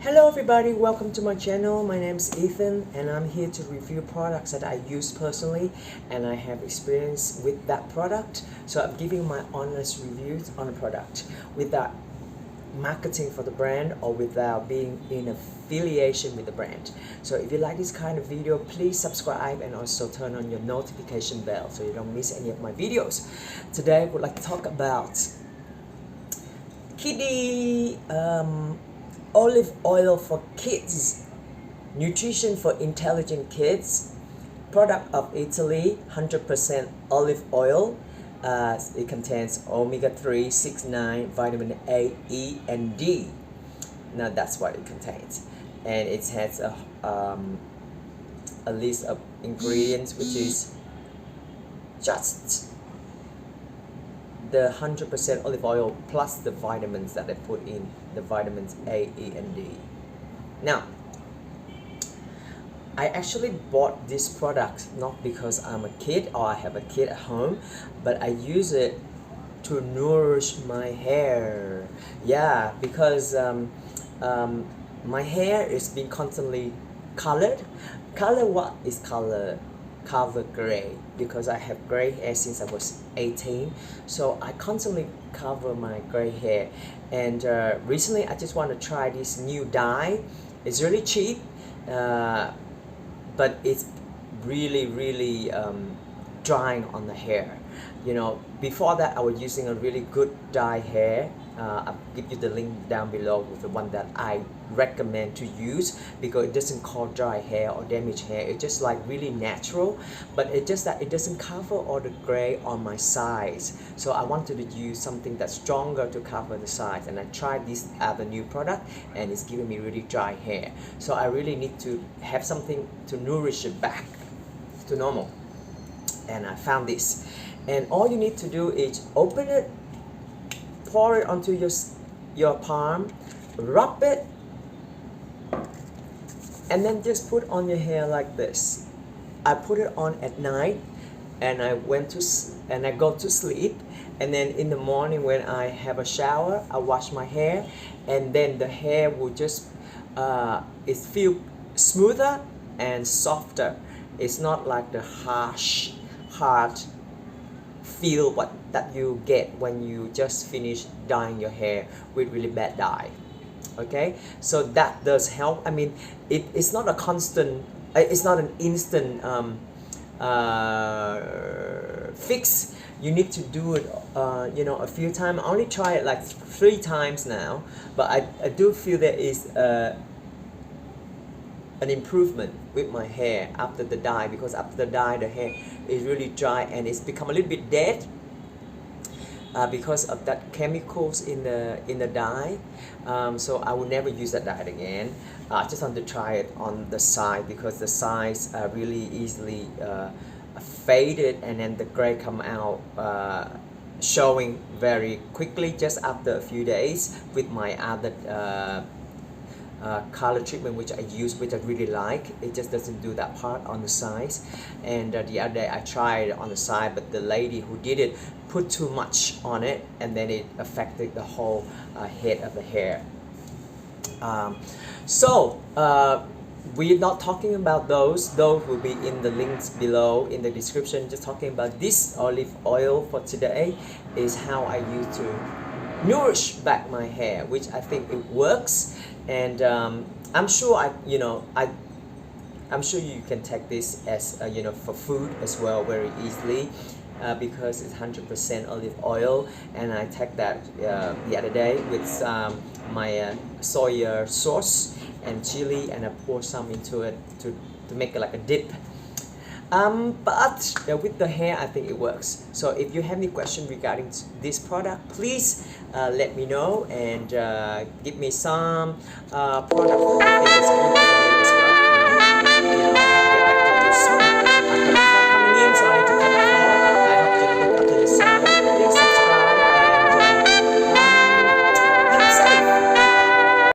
Hello everybody, welcome to my channel. My name is Ethan and I'm here to review products that I use personally and I have experience with that product. So I'm giving my honest reviews on the product without marketing for the brand or without being in affiliation with the brand. So if you like this kind of video, please subscribe and also turn on your notification bell so you don't miss any of my videos. Today I would like to talk about Kiddy olive oil for kids, nutrition for intelligent kids, product of Italy, 100% olive oil. It contains omega-3, 6, 9, vitamin A, E, and D. Now that's what it contains, and it has a list of ingredients which is just the 100% olive oil plus the vitamins that they put in, the vitamins A, E, and D. Now, I actually bought this product not because I'm a kid or I have a kid at home, but I use it to nourish my hair. Yeah, because my hair is being constantly colored. What is color? Cover gray, because I have gray hair since I was 18, so I constantly cover my gray hair. And recently I just want to try this new dye. It's really cheap, but it's really drying on the hair. You know, before that I was using a really good dye hair. I'll give you the link down below with the one that I recommend to use, because it doesn't cause dry hair or damaged hair. It's just like really natural, but it's just that it doesn't cover all the gray on my sides. So I wanted to use something that's stronger to cover the sides, and I tried this other new product and it's giving me really dry hair. So I really need to have something to nourish it back to normal, and I found this. And all you need to do is open it, pour it onto your palm, rub it, and then just put on your hair like this. I put it on at night, and I go to sleep, and then in the morning when I have a shower, I wash my hair, and then the hair will just it feel smoother and softer. It's not like the hard feel that you get when you just finish dyeing your hair with really bad dye. Okay, so that does help. I mean, it's not a constant, it's not an instant fix. You need to do it a few times. I only try it like 3 times now, but I do feel there is an improvement with my hair after the dye, because after the dye the hair is really dry and it's become a little bit dead because of that chemicals in the dye. So I will never use that dye again. I just want to try it on the side, because the sides are really easily faded, and then the gray come out showing very quickly just after a few days with my other color treatment which I use, which I really like. It just doesn't do that part on the sides. And the other day I tried it on the side, but the lady who did it put too much on it, and then it affected the whole head of the hair. We're not talking about those will be in the links below in the description. Just talking about this olive oil for today is how I use to nourish back my hair, which I think it works. And I'm sure I'm sure you can take this as for food as well very easily, because it's 100% olive oil. And I take that the other day with my soy sauce and chili, and I pour some into it to make it like a dip. But with the hair I think it works. So if you have any question regarding this product, please let me know, and give me some product